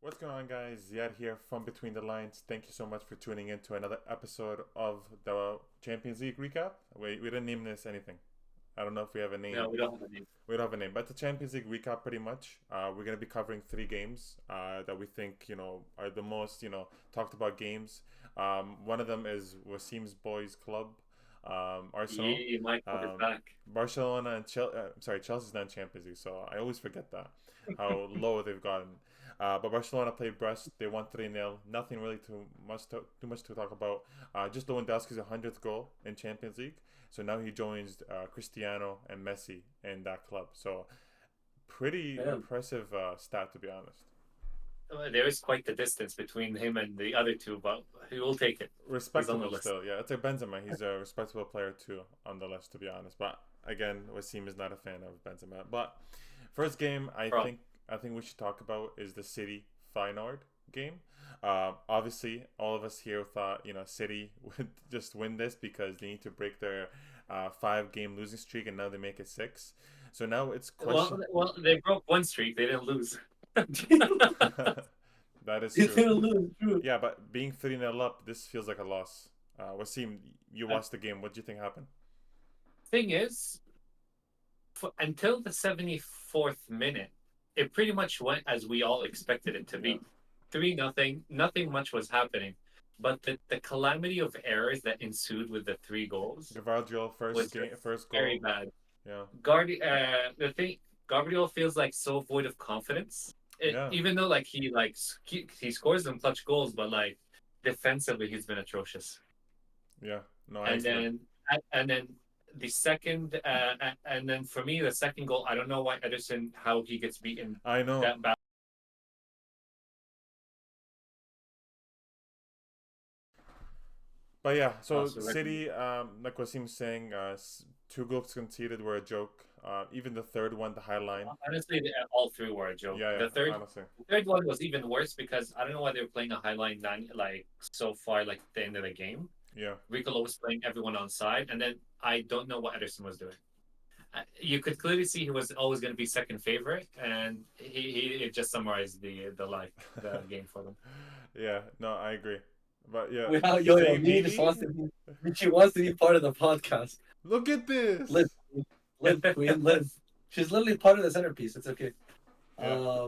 What's going on, guys? Ziad here from Between the Lines. Thank you so much for tuning in to another episode of the Champions League recap. We didn't name this anything. I don't know if we have a name. No, we don't have a name. We don't have a name, but the Champions League recap pretty much. We're gonna be covering three games that we think are the most talked about games. One of them is Wasim's boys club, Arsenal. Yeah, Mike is Um, back. Barcelona and Chelsea's not in Champions League, so I always forget that how low they've gotten. But Barcelona played Brest. They won 3-0. Nothing really too much to talk about. Just Lewandowski's 100th goal in Champions League. So now he joins Cristiano and Messi in that club. So pretty Yeah. impressive stat, to be honest. There is quite the distance between him and the other two, but he will take it. He's on the Respectable list. still. Yeah, it's like Benzema. He's a respectable player too on the list, to be honest. But again, Wasim is not a fan of Benzema. But first game, Bro, I think we should talk about is the City Feyenoord game. Obviously, all of us here thought City would just win this because they need to break their 5 game losing streak, and now they make it 6. So now it's question. well, they broke one streak. They didn't lose. That is They true. didn't lose. True. Yeah, but being 3-0 up, this feels like a loss. Wasim, you Uh, watched the game. What do you think happened? Thing is, until the 74th minute, it pretty much went as we all expected it to Yeah. be. 3-0. Nothing much was happening. But the calamity of errors that ensued with the three goals Gavardiol was first very goal. bad. Yeah. The thing, Gabriel feels like so void of confidence. Yeah. Even though he scores some clutch goals, but like defensively he's been atrocious. Yeah. No, I And agree. then the second and then for me the second goal, I don't know why Ederson how he gets beaten I know. that bad. But yeah, so Also, City, like Wasim's saying, 2 goals conceded were a joke. Even the third one, the high line. honestly, all three were a joke. Yeah, yeah, honestly. The third one was even worse because I don't know why they were playing a high line nine like so far like at the end of the game. Yeah. Ricola was playing everyone on side, and then I don't know what Ederson was doing. You could clearly see he was always going to be second favorite, and he just summarized the game for them. Yeah, no, I agree. But yeah, Well, yo, saying Mimi just wants Mimi, to be. She wants to be part of the podcast. look at Live, this. live, queen, live. She's literally part of the centerpiece. It's okay. Yeah,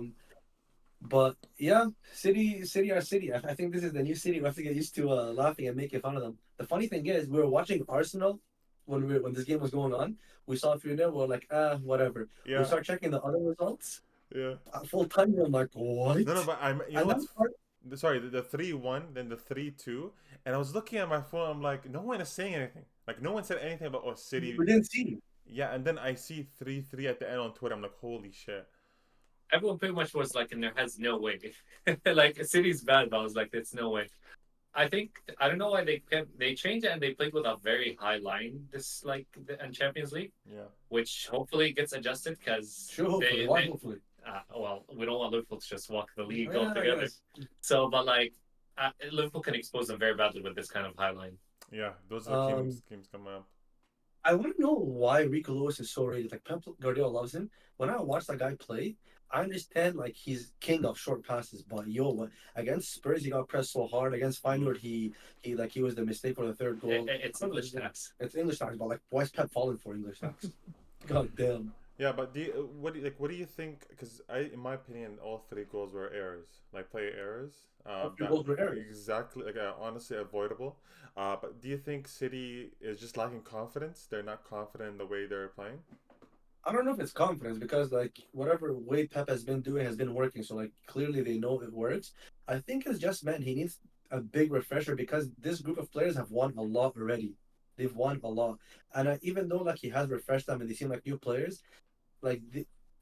But yeah, city are city. I think this is the new city. We have to get used to laughing and making fun of them. The funny thing is, we were watching Arsenal when this game was going on. We saw 3-0. We're like, whatever. We yeah, start checking the other results. yeah. At full time, I'm like, what? No, no, but you know And what's that part, sorry, the 3-1, then the 3-2, and I was looking at my phone. I'm like, no one is saying anything. Like, no one said anything about City. we didn't see. Yeah, and then I see 3-3 at the end on Twitter. I'm like, holy shit. Everyone pretty much was like in their heads, no way. Like City's bad, but I was like, it's no way. I don't know why they changed it and they played with a very high line this in Champions League, Yeah, which hopefully gets adjusted because Sure, hopefully. Why hopefully? well, we don't want Liverpool to just walk the league Yeah, altogether. yes. So, but like Liverpool can expose them very badly with this kind of high line. yeah. Those are the Um, games coming up. I want to know why Rico Lewis is so rated. Like Pep Guardiola loves him. When I watch that guy play, I understand like he's king of short passes, but against Spurs he got pressed so hard. Against Mm. Feyenoord he was the mistake for the third goal. It's English tax. It's English tax, but like why is Pep falling for English tax? God damn. Yeah, but what do you think? Because in my opinion, all 3 goals were errors, like play errors. All three That goals were errors. exactly like honestly avoidable. But do you think City is just lacking confidence? They're not confident in the way they're playing. I don't know if it's confidence because like whatever way Pep has been doing has been working. So like clearly they know it works. I think it's just meant he needs a big refresher because this group of players have won a lot already. They've won a lot, and even though like he has refreshed them and they seem like new players, like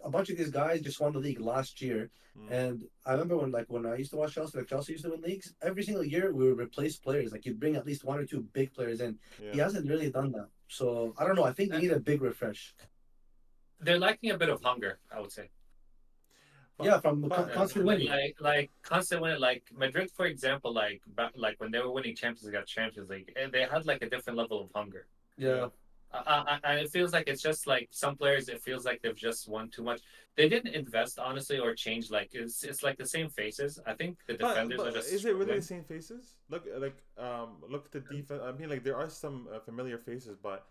a bunch of these guys just won the league last year. Mm. And I remember when I used to watch Chelsea, like Chelsea used to win leagues every single year. We would replace players. Like you'd bring at least one or two big players in. He Yeah, hasn't really done that. So I don't know. I think they need a big refresh. They're lacking a bit of hunger, I would say. Yeah, from but constant winning. Like constant winning, like Madrid, for example, like when they were winning Champions League, Champions League, they had like a different level of hunger. Yeah. And it feels like it's just like some players. It feels like they've just won too much. They didn't invest honestly or change. Like it's like the same faces. I think the defenders are But just is it really the struggling. same faces? Look at the defense. I mean, like there are some familiar faces, but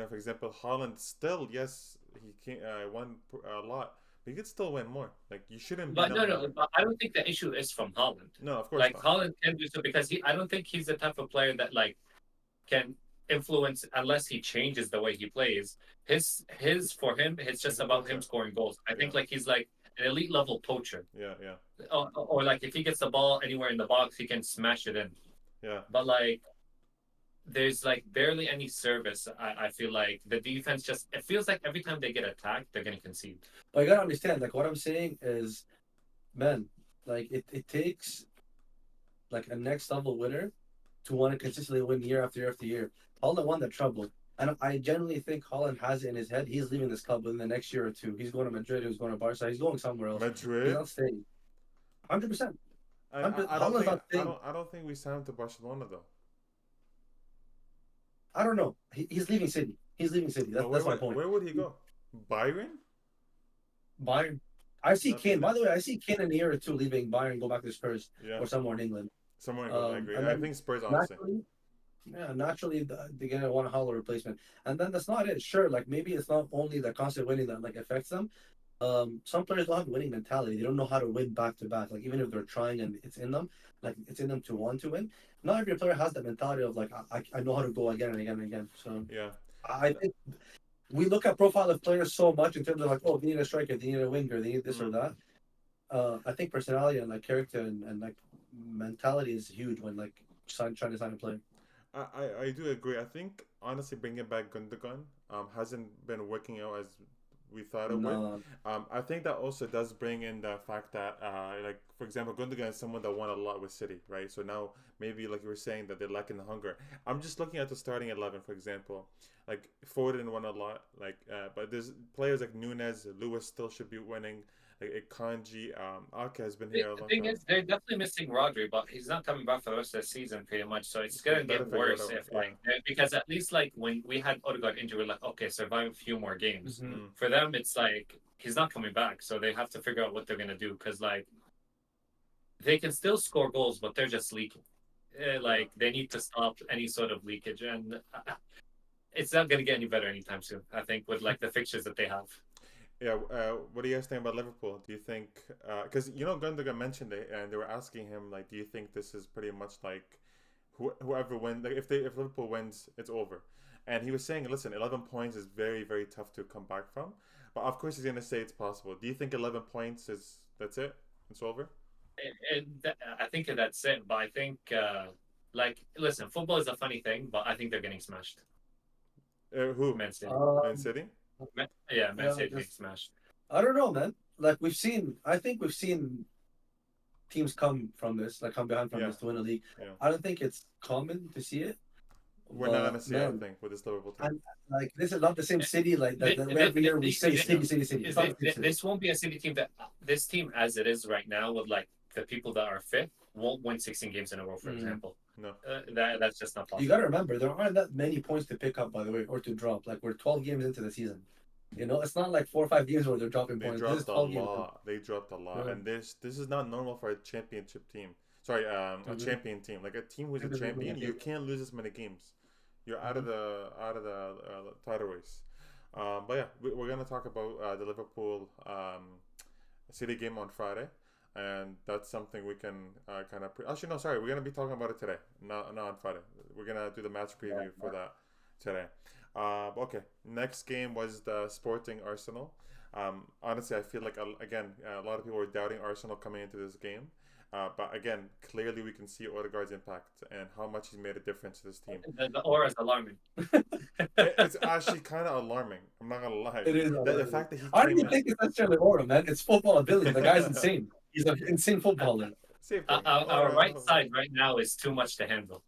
for example, Holland still, yes, he can won a lot, but he could still win more. Like you shouldn't be But no, number no. one. But I don't think the issue is from Holland. No, of course Like not. Holland can do so because he. I don't think he's the type of player that like can influence unless he changes the way he plays. His for him, it's He's just a about him poacher. scoring goals. I Yeah, think like he's like an elite level poacher. yeah. Or like if he gets the ball anywhere in the box, he can smash it in. Yeah. But like there's like barely any service. I feel like the defense just it feels like every time they get attacked, they're gonna concede. But you gotta understand, like what I'm saying is, man, like it takes like a next level winner to want to consistently win year after year after year. Holland won the trouble. And I genuinely think Holland has it in his head. He's leaving this club within the next year or two. He's going to Madrid. He's going to Barca. He's going somewhere else. He's Madrid. not staying. 100%. I don't Holland's think not staying. I don't think we signed him to Barcelona though. I don't know. He's leaving City. He's leaving City. But That's my point. where would he go? Byron? Bayern. I see Nothing Kane. there. By the way, I see Kane in a year or two leaving Bayern, go back to Spurs Yeah, or somewhere in England. somewhere in England. I agree. And I then think Spurs honestly. naturally, yeah, naturally they're gonna want a hollow replacement. And then that's not it. Sure, like maybe it's not only the constant winning that like affects them. Some players don't have winning mentality. They don't know how to win back to back. Like even if they're trying and it's in them, like it's in them to want to win. Not every player has that mentality of like I know how to go again and again and again. So Yeah. I think we look at profile of players so much in terms of like, oh, they need a striker, they need a winger, they need this or that. I think personality and like character and like mentality is huge when like trying to sign a player. I do agree. I think honestly bringing back Gundogan hasn't been working out as we thought it would. No, I think that also does bring in the fact that like for example Gundogan is someone that won a lot with City, right? So now maybe like you were saying that they're lacking the hunger. I'm just looking at the starting 11 for example. Like Foden won a lot, like but there's players like Nunes, Lewis still should be winning. Like Kanji, Ake has been here a The long thing time. is, they're definitely missing Rodri, but he's not coming back for the rest of the season, pretty much. So it's gonna They better get figure it worse out. if Yeah. because at least like when we had Odegaard injured, we're like, okay, survive a few more games. Mhm. Mm. For them, it's like he's not coming back, so they have to figure out what they're gonna do because like they can still score goals, but they're just leaking. Like they need to stop any sort of leakage, and it's not gonna get any better anytime soon. I think with like the fixtures that they have. Yeah, what do you guys think about Liverpool? Do you think, because Gundogan mentioned it, and they were asking him like, do you think this is pretty much like, whoever wins, like if Liverpool wins, it's over, and he was saying, listen, 11 points is very very tough to come back from, but of course he's gonna say it's possible. Do you think 11 points is that's it? It's over? I think that's it. But I think like listen, football is a funny thing, but I think they're getting smashed. Who? Man City. Man Um, City? Yeah, Man yeah, City getting just smashed. I don't know, man. Like I think we've seen teams come from this, like come behind from Yeah, this to win a league. yeah. I don't think it's common to see it, We're not gonna but see it, I man, think, with this Liverpool team. and like this is not the same city. Like that, every year we say Yeah, city. It's not the same city. This won't be a City team that this team as it is right now with like the people that are fit won't win 16 games in a row, for Mm. example. no. That's just not You possible. got to remember there aren't that many points to pick up, by the way, or to drop. Like we're 12 games into the season. You know, it's not like 4 or 5 games where they're dropping They points. This is dropped a 12 games. lot. They dropped a lot, Yeah. and this is not normal for a championship team. Sorry, a Mhm. champion team, like a team who's a Champions League champion. winner. You can't lose this many games. You're out of the title race. But yeah, we're gonna talk about the Liverpool City game on Friday, and that's something we can kind of. Actually, no, sorry, we're gonna be talking about it today, not on Friday. We're gonna do the match preview for that today. Okay, next game was the Sporting Arsenal. Honestly, I feel like again a lot of people were doubting Arsenal coming into this game, but again, clearly we can see Odegaard's impact and how much he's made a difference to this team. The aura is alarming. It's actually kind of alarming. I'm not gonna lie. It is. The fact that he I don't came even in, think it's necessarily aura, man. It's football ability. The guy's insane. He's an insane footballer. same thing. Our right side right now is too much to handle.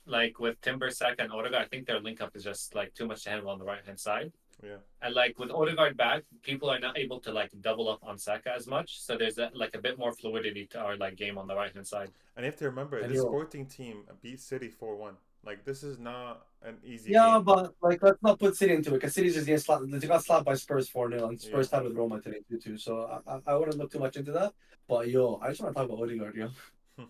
Like with Timber, Saka, and Odegaard, I think their link up is just like too much to handle on the right hand side. Yeah. And like with Odegaard back, people are not able to like double up on Saka as much. So there's like a bit more fluidity to our like game on the right hand side. And you have to remember, And the he'll Sporting team beat City 4-1. Like this is not an easy Yeah, game. but like let's not put City into it because City's just getting slapped. They got slapped by Spurs 4-0, and Yeah. Spurs tied with Roma today 2-2. So I wouldn't look too much into that. But yo, I just want to talk about Odegaard, yo.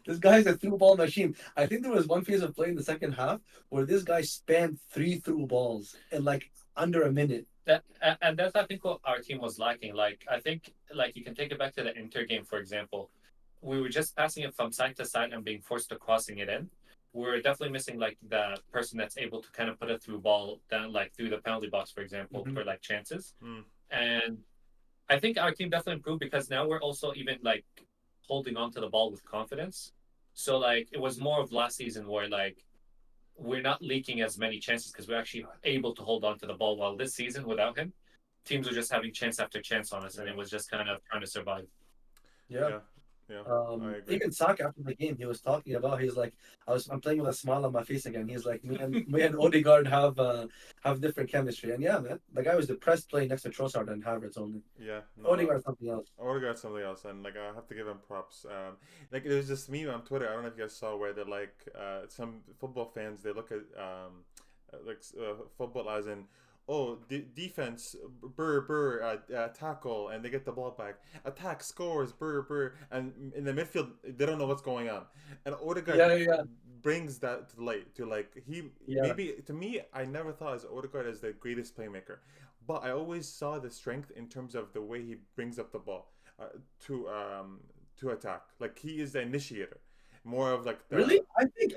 This guy's a through ball machine. I think there was one phase of play in the second half where this guy spammed 3 through balls in like under a minute. And that's I think what our team was lacking. Like I think like you can take it back to the Inter game, for example. We were just passing it from side to side and being forced to crossing it in. We're definitely missing like the person that's able to kind of put a through ball down like through the penalty box, for example, Mm-hmm. for like chances. Mm. And I think our team definitely improved because now we're also even like holding on to the ball with confidence. So like it was more of last season where like we're not leaking as many chances because we're actually able to hold on to the ball. While this season, without him, teams were just having chance after chance on us, and Yeah. it was just kind of trying to survive. Yeah. Yeah. Yeah. I agree. Even Saka after the game, he was talking about. He's like, I'm playing with a smile on my face again. He's like, me and Odegaard have different chemistry. And yeah, man, the guy was depressed playing next to Trossard and Havertz only. Yeah. No. Odegaard something else. Odegaard something else, and like I have to give him props. Like there's this meme on Twitter. I don't know if you guys saw where they're like some football fans. They look at football as in defense tackle, and they get the ball back. Attack scores and in the midfield they don't know what's going on. And Odegaard Yeah. brings that to light. To like he Yeah. maybe to me, I never thought as Odegaard as the greatest playmaker. But I always saw the strength in terms of the way he brings up the ball uh, to um, to attack. Like he is the initiator, more of like Really? the.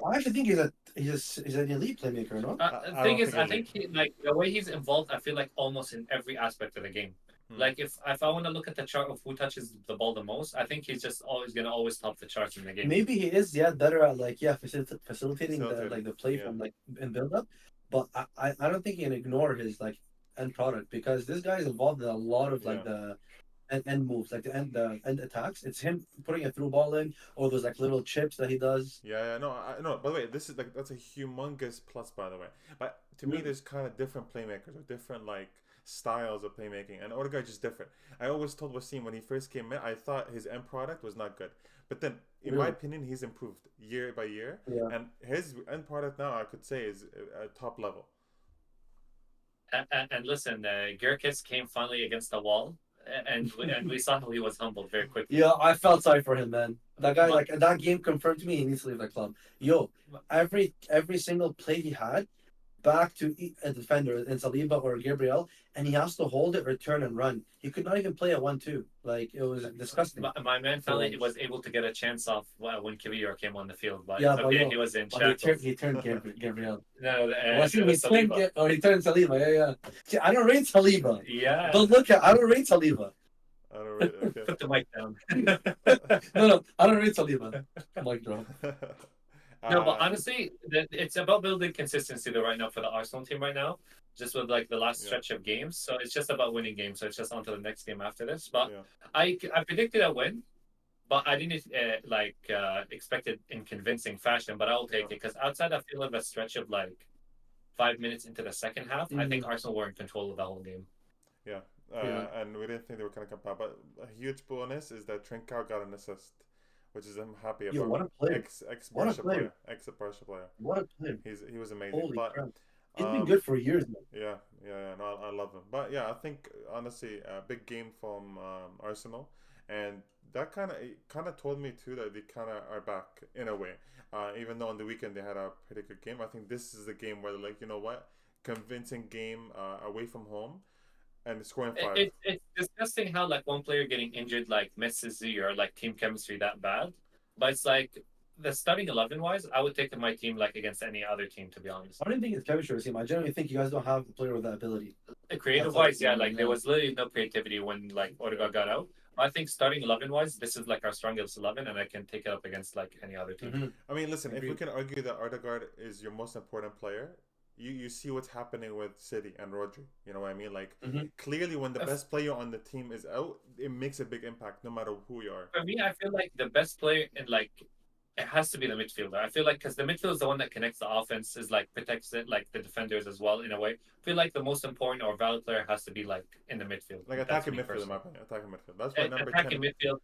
I actually think he's an elite playmaker, no? The I thing don't is, think I elite. think he, like the way he's involved, I feel like almost in every aspect of the game. Hmm. Like if I want to look at the chart of who touches the ball the most, I think he's just always gonna always top the charts in the game. Maybe he is, yeah, better at like facilitating the Facilitating. like the play Yeah. from like in build up. But I don't think you can ignore his like end product because this guy is involved in a lot of Yeah. like the end moves, like the end attacks. It's him putting a through ball in, or those like little chips that he does. Yeah, no, no. By the way, this is like that's a humongous plus. By the way, but to me, Yeah. there's kind of different playmakers or different like styles of playmaking, and Odegaard just different. I always told Wasim when he first came in, I thought his end product was not good, but then, in my Really? opinion, he's improved year by year, Yeah. and his end product now I could say is at top level. And listen, Gurkis came finally against the wall, and we saw how he was humbled very quickly. Yeah, I felt sorry for him, man. That guy, My, like that game confirmed to me he needs to leave the club. Yo, every single play he had, back to a defender in Saliba or Gabriel, and he has to hold it, return, and run. He could not even play a 1-2. Like it was disgusting. my man So finally was able to get a chance off when Kivior came on the field, but yeah, it's but okay. yo, He was in but shackles. he turned Gabriel. No, Was it he was Saliba. he turned Saliba? Yeah. See, I don't rate Saliba. Yeah, But look at I don't rate Saliba. I don't really okay. put the mic down. No, I don't rate Saliba. Mic drop. No, but honestly, it's about building consistency though right now for the Arsenal team right now. Just with like the last Yeah. stretch of games, so it's just about winning games. So it's just on to the next game after this. But Yeah. I predicted a win, but I didn't expect it in convincing fashion. But I'll take Yeah. it because outside I feel of a stretch of like 5 minutes into the second half, I think Arsenal were in control of the whole game. Yeah. Yeah. And we didn't think they were gonna come back, but a huge bonus is that Trincao got an assist, which is I'm happy about. Yo, what a player. Ex What a Barca player. player, ex Barca player. What a player. He was amazing. Holy But crap. He's been um, good for years now. yeah. No, I love him. But yeah, I think honestly, a big game from Arsenal, and that kind of told me too that they kind of are back in a way. Even though on the weekend they had a pretty good game, I think this is the game where they're like, you know what, convincing game away from home, and scoring five. It's disgusting how like one player getting injured like messes your like team chemistry that bad. But it's like the starting 11 wise, I would take my team like against any other team to be honest. I don't think it's chemistry with him. I generally think you guys don't have a player with that ability. Creative wise, yeah, like there was literally no creativity when like Odegaard got out. I think starting 11 wise, this is like our strongest 11, and I can take it up against like any other team. Mm-hmm. I mean, listen, if we Agreed. can argue that Odegaard is your most important player, you see what's happening with City and Rodri. You know what I mean? Like, Mhm. clearly, when the best player on the team is out, it makes a big impact no matter who you are. For me, I feel like the best player in like it has to be the midfielder. I feel like because the midfield is the one that connects the offense, is like protects it, like the defenders as well in a way. I feel like the most important or valid player has to be like in the midfield. Like, That's attacking me midfield, in my personally. opinion. Attacking midfield. That's why number Attacking 10. midfield.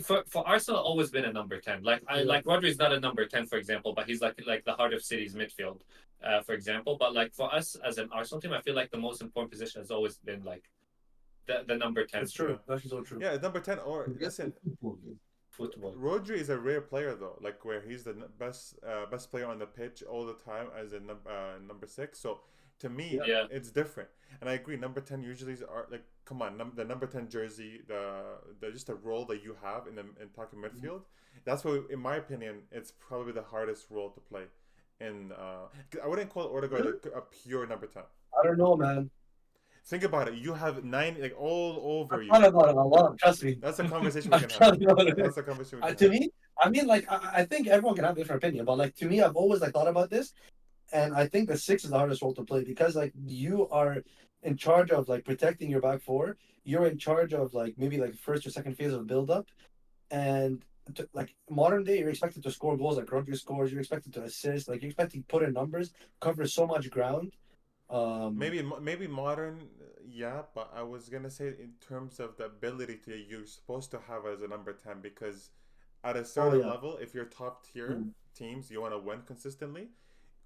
For Arsenal, always been a number 10. Like like Rodri's not a number 10, for example, but he's like the heart of City's midfield, for example. But like for us as an Arsenal team, I feel like the most important position has always been like the number 10. It's true. That's so true. Yeah, number 10. Or listen, Football. Rodri is a rare player though, like where he's the best player on the pitch all the time as a number 6. So to me, Yeah. it's different. And I agree. Number 10 usually are like, come on, the number 10 jersey, the just the role that you have in the attacking midfield. That's why, in my opinion, it's probably the hardest role to play. In 'cause I wouldn't call Odegaard a pure number 10. I don't know, man. Think about it. You have 9 like all over I've you. thought about it a lot. Trust me. That's a conversation we I've can thought have. about it. That's a conversation we can To have. me, I mean, like I think everyone can have a different opinion, but like to me, I've always like thought about this, and I think the 6 is the hardest role to play because like you are in charge of like protecting your back four. You're in charge of like maybe like first or second phase of build up, and like modern day, you're expected to score goals like Rodri scores. You're expected to assist. Like you're expected to put in numbers, cover so much ground. Maybe modern, yeah, but I was gonna say in terms of the ability to you're supposed to have as a number 10 because at a certain level, if you're top tier teams, you want to win consistently.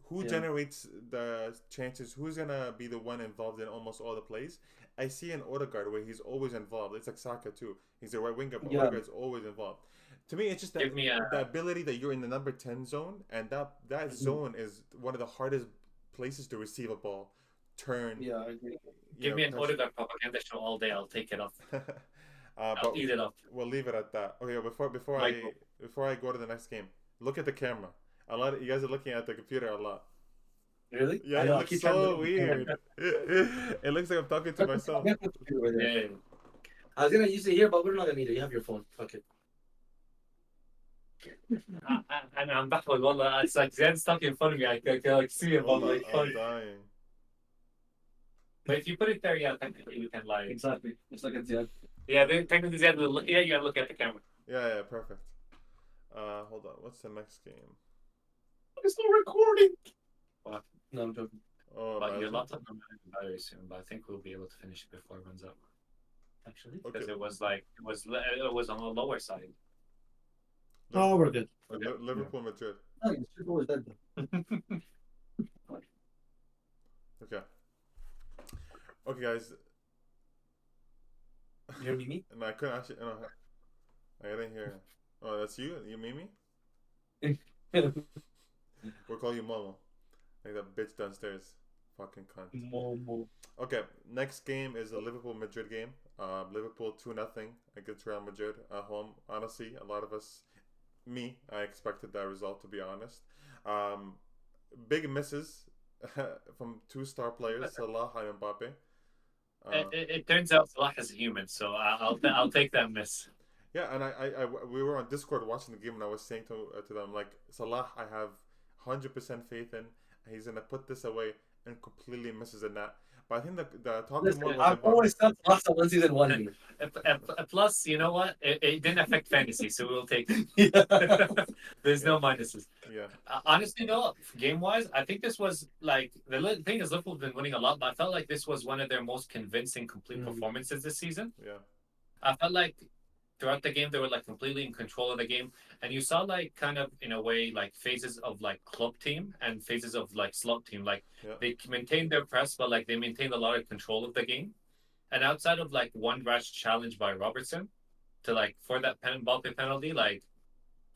Who generates the chances? Who's gonna be the one involved in almost all the plays? I see an Odegaard where he's always involved. It's like Saka too. He's a right winger, but Odegaard's always involved. To me, it's just that the ability that you're in the number 10 zone, and that zone is one of the hardest places to receive a ball, turn. Yeah, I agree. Give me an Odegaard propaganda show all day. I'll take it up. I'll eat it up. We'll leave it at that. Okay, before I go to the next game, look at the camera. A lot of you guys are looking at the computer a lot. Really? Yeah, it looks so weird. It looks like I'm talking to myself. Yeah. I was gonna use it here, but we're not gonna need it. You have your phone. Fuck it. And I'm baffled. Wallah, it's like Zed's stuck in front of me. I can like see it. Oh, Like, I'm dying. but if you put it there, yeah, technically you can like. Exactly. It's like a Zed. Yeah, technically Zed will. Yeah, you gotta look at the camera. Yeah, perfect. Hold on. What's the next game? It's not recording. What? No, I'm joking. Oh, But your Madrid. laptop will run out of battery soon. But I think we'll be able to finish it before it runs out. Actually. Because Okay. it was on the lower side. Oh, we're good. Liverpool, Madrid. Oh, it's always dead. Okay. Okay, guys. You hear me? No, I couldn't actually. No, I didn't hear. Oh, that's you. You Mimi? We'll call you Momo. Like that bitch downstairs. Fucking cunt. Momo. Okay, next game is the Liverpool Madrid game. Liverpool 2-0 against Real Madrid at home. Honestly, a lot of us, I expected that result to be honest. Big misses from 2 star players, Salah and Mbappe. It turns out Salah is a human, so I'll take that miss. Yeah, and we were on Discord watching the game, and I was saying to them like, Salah, I have 100% faith in. He's gonna put this away, and completely misses the net. But I think the talking more was I've about. always thought last one season one. Plus, you know what? It didn't affect fantasy, so we'll take it. There's no minuses. Yeah. Honestly, though, game-wise, I think this was like the thing is Liverpool's been winning a lot, but I felt like this was one of their most convincing, complete performances this season. Yeah. I felt like throughout the game they were like completely in control of the game, and you saw like kind of in a way like phases of like club team and phases of like slot team. Like they maintained their press, but like they maintained a lot of control of the game. And outside of like one rash challenge by Robertson to like for that Mbappe penalty, like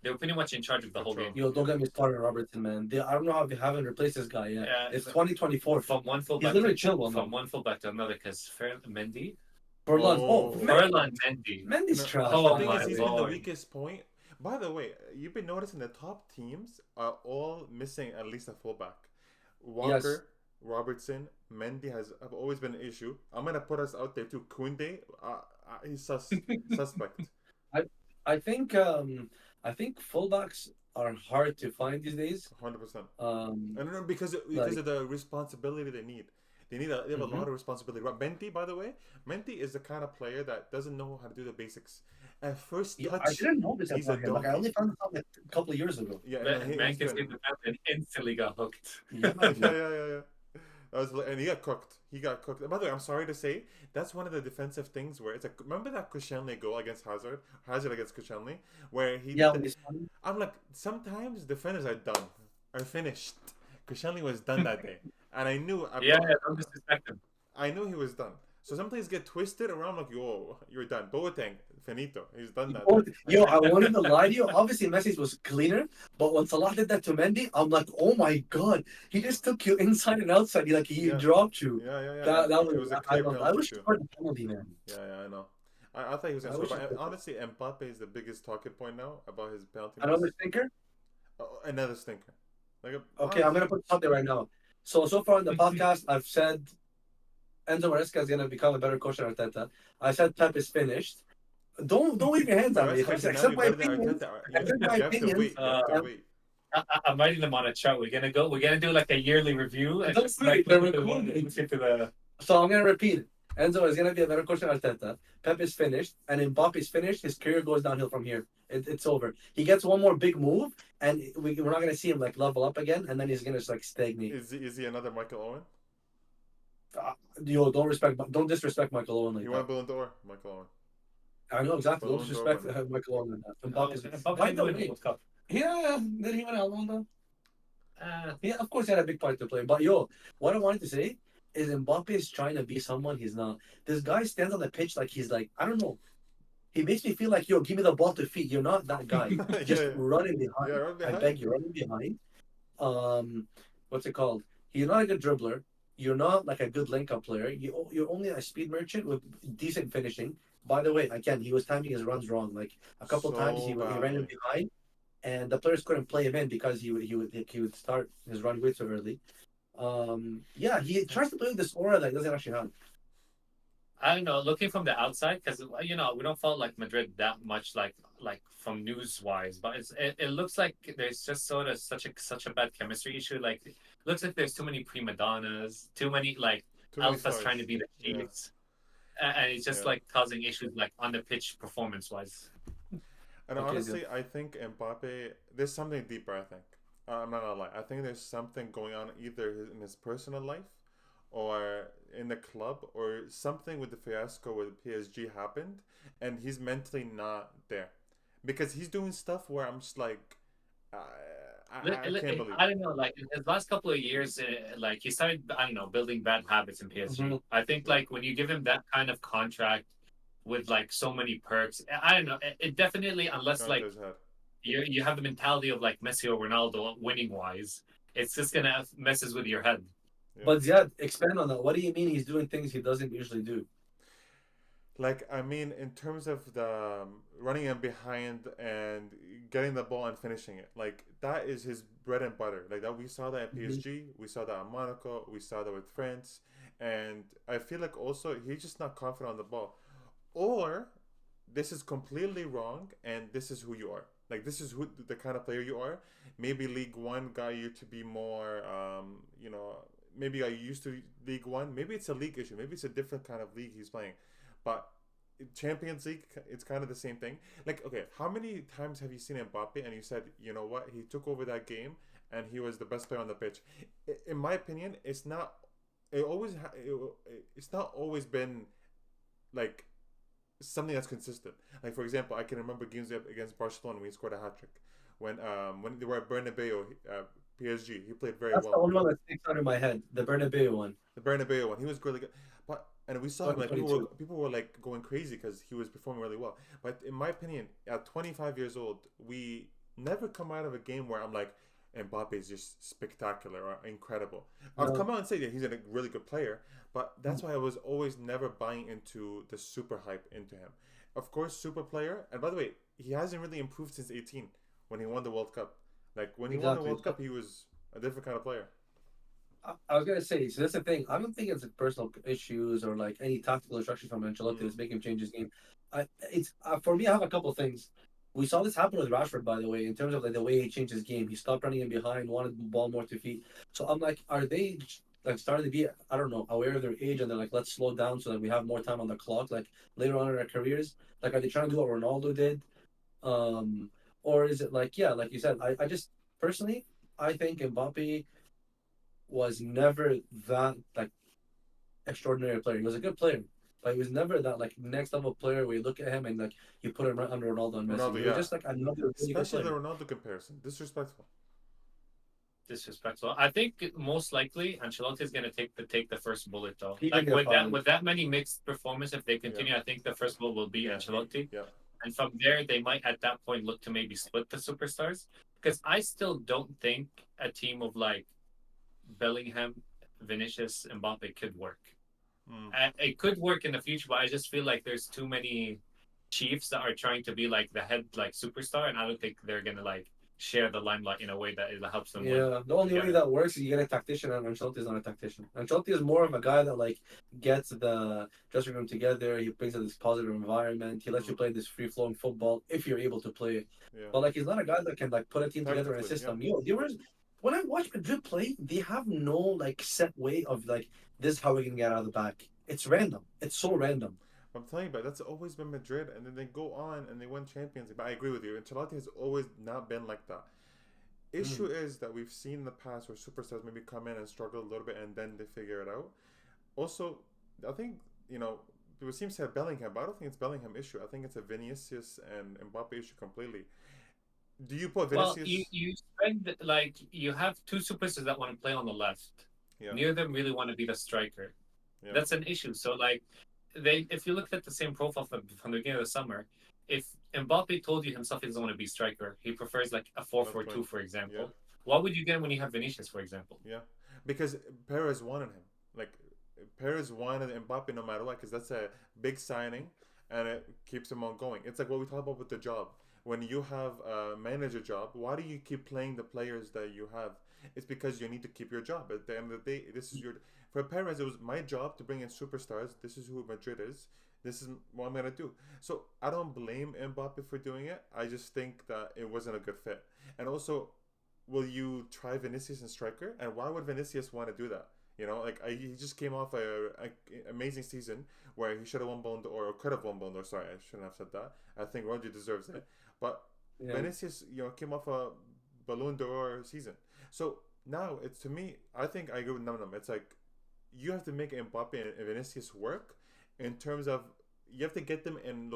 they were pretty much in charge of the whole game. Yo, don't get me started, Robertson, man. I don't know how they haven't replaced this guy yet. Yeah, it's 2024. From one fullback, he's literally chill from one fullback to another because Mendy. Ferland Mendy. Mendy's trash. I think he's been the weakest point. By the way, you've been noticing the top teams are all missing at least a fullback. Walker, Robertson, Mendy have always been an issue. I'm gonna put us out there too. Koundé, he's suspect. I think fullbacks are hard to find these days. 100%. I don't know because of the responsibility they need. They have a lot of responsibility. But Menti, by the way, Menti is the kind of player that doesn't know how to do the basics. At first touch, I didn't know this about him. Like, I only found this out like a couple of years ago. Yeah, man can see the and instantly got hooked. Yeah. And he got cooked. He got cooked. By the way, I'm sorry to say, that's one of the defensive things where it's like, remember that Koscielny goal against Hazard? Hazard against Koscielny? Where he Yeah, did when the, he's funny. I'm like, sometimes defenders are done, are finished. Koscielny was done that day. And I knew, Yeah, yeah, don't disrespect him. I knew he was done. So some players get twisted around like, yo, you're done. Boateng, finito. He's done that day. Yo, I wanted to lie to you. Obviously, Messi's was cleaner, but when Salah did that to Mendy, I'm like, oh my god, he just took you inside and outside. He Yeah. dropped you. And That it was was a I clear love. I penalty wish he too. scored the penalty, man. Yeah, I know. I thought he was gonna I score, wish he but scored. honestly, Mbappe is the biggest talking point now about his penalty miss. Another stinker. Oh, another stinker. Like, Okay, I'm gonna put it out there right now. So far in the podcast, I've said Enzo Maresca is gonna become a better coach than Arteta. I said Pep is finished. Don't wave your hands at me. Maresca should now Accept be my better than opinions. Arteta. Accept my You have to opinions. wait. You have to Uh, wait. I'm writing them on a chart. We're gonna do like a yearly review and Don't just worry, like they're look recorded. into the. So I'm gonna repeat it. Enzo is gonna be a better coach than Arteta. Pep is finished, and Mbappe is finished. His career goes downhill from here. It's over. He gets one more big move, and we're not gonna see him like level up again, and then he's gonna just like stagnate. Is he another Michael Owen? Yo, don't disrespect Michael Owen He like won a that. Ballon d'Or, Michael Owen. I know exactly. Don't Ballon d'Or disrespect winner. Michael Owen like that. Mbappe By didn't the win the way, World Cup. yeah, did he win a Ballon Uh, Yeah, of course he had a big part to play. But yo, what I wanted to say is Mbappe is trying to be someone he's not. This guy stands on the pitch like he's like, I don't know. He makes me feel like, yo, give me the ball to feet. You're not that guy. Just Yeah, running yeah, behind. right I behind. beg you, running behind. Um, what's it called? You're not a good dribbler. You're not like a good link-up player. You're only a speed merchant with decent finishing. By the way, again, he was timing his runs wrong. Like a couple times So he ran in badly. behind, and the players couldn't play him in because he would start his run way too early. Yeah, he tries to play with this aura that he doesn't actually have. I don't know. Looking from the outside, because we don't follow like Madrid that much, like from news wise, but it looks like there's just sort of such a bad chemistry issue. Like, it looks like there's too many prima donnas, too many like Too many alphas stars. trying to be the Yeah, chiefs, and it's just yeah. like causing issues like on the pitch performance wise. And Okay, Zil. honestly, I think Mbappe, there's something deeper, I think. I'm not gonna lie. I think there's something going on either in his personal life or in the club or something with the fiasco with PSG happened and he's mentally not there. Because he's doing stuff where I'm just like, I, I can't believe I it. don't know. Like in his last couple of years, like he started, I don't know, building bad habits in PSG. Mhm. I think Yeah. like when you give him that kind of contract with like so many perks, I don't know. It definitely, It's unless going to like his head. you have the mentality of like Messi or Ronaldo winning wise, it's just gonna messes with your head. Yeah. But Ziad, expand on that. What do you mean he's doing things he doesn't usually do? Like, I mean, in terms of the running him behind and getting the ball and finishing it, like that is his bread and butter. Like that, we saw that at Mhm. PSG, we saw that at Monaco, we saw that with France, and I feel like also he's just not confident on the ball, or this is completely wrong, and this is who you are. Like this is who the kind of player you are. Maybe League One got you to be more, maybe I used to League One. Maybe it's a league issue. Maybe it's a different kind of league he's playing. But Champions League, it's kind of the same thing. Like, okay, how many times have you seen Mbappe and you said, you know what, he took over that game and he was the best player on the pitch? In my opinion, it's not. It always. It's not always been like something that's consistent. Like for example, I can remember games against Barcelona when he scored a hat trick. When they were at Bernabeu, PSG, he played very That's the well. only one that sticks out in my head. The Bernabeu one, The Bernabeu one, he was really good. But and we saw him like 2022. people were like going crazy because he was performing really well. But in my opinion, at 25 years old, we never come out of a game where I'm like, Mbappe is just spectacular or incredible. I've No. come out and say that he's a really good player, but that's why I was always never buying into the super hype into him. Of course, super player. And by the way, he hasn't really improved since 18 when he won the World Cup. Like when he won the Exactly. World Cup, he was a different kind of player. I was gonna say, so that's the thing. I don't think it's like personal issues or like any tactical instructions from Ancelotti Mm. that's making him change his game. It's for me. I have a couple of things. We saw this happen with Rashford, by the way, in terms of like the way he changed his game. He stopped running in behind, wanted the ball more to feet. So I'm like, are they like starting to be, I don't know, aware of their age and they're like, let's slow down so that we have more time on the clock, like later on in our careers? Like, are they trying to do what Ronaldo did? Um, or is it like, yeah, like you said, I just personally, I think Mbappe was never that like extraordinary player. He was a good player, but he was never that like next level player where you look at him and like you put him right under Ronaldo and Messi. Ronaldo, He was yeah. just like another really good Especially the player. Ronaldo comparison. Disrespectful. Disrespectful. I think most likely Ancelotti is going to take the first bullet though. He can Like get with that fired. with that many mixed performance, if they Yeah. continue, I think the first bullet will be Yeah. Ancelotti, Yeah. and from there they might at that point look to maybe split the superstars. Because I still don't think a team of like Bellingham, Vinicius, Mbappe could work. Mm. It could work in the future, but I just feel like there's too many chiefs that are trying to be like the head like superstar, and I don't think they're gonna like share the limelight in a way that it helps them win Yeah, the only way together. that works is you get a tactician, and Ancelotti is not a tactician. Ancelotti is more of a guy that like gets the dressing room together. He brings in this positive environment. He lets you Mm. play this free flowing football if you're able to play it. Yeah. But like he's not a guy that can like put a team together in a Tactically, yeah. system. Yo, there was when I watch Madrid play, they have no like set way of like this is how we can get out of the back. It's random. It's so random. I'm telling you, but that's always been Madrid, and then they go on and they win Champions League. But I agree with you. Ancelotti has always not been like that. Issue Mm. is that we've seen in the past where superstars maybe come in and struggle a little bit, and then they figure it out. Also, I think it seems to have Bellingham, but I don't think it's Bellingham issue. I think it's a Vinicius and Mbappe issue completely. Do you put Well, you Vinicius? you spend like you have two superstars that want to play on the left. Yeah, Neither of them really want to be the striker. yeah, That's an issue. So like if you looked at the same profile from the beginning of the summer, if Mbappe told you himself he doesn't want to be striker, he prefers like a four left four wing. two, for Yeah, example. What would you get when you have Vinicius, for example? yeah, because Perez wanted him. Like Perez wanted Mbappe no matter what, because that's a big signing, and it keeps him on going. It's like what we talk about with the job. When you have a manager job, why do you keep playing the players that you have? It's because you need to keep your job. At the end of the day, this is your. For Perez, it was my job to bring in superstars. This is who Madrid is. This is what I'm gonna do. So I don't blame Mbappe for doing it. I just think that it wasn't a good fit. And also, will you try Vinicius and striker? And why would Vinicius want to do that? He just came off a amazing season where he should have won Ballon d'Or or could have won Ballon d'Or. Sorry, I shouldn't have said that. I think Rodri deserves it, but Yeah. Vinicius, came off a Ballon d'Or season. So now it's to me, I think I agree with Nam. It's like you have to make Mbappe and Vinicius work in terms of you have to get them in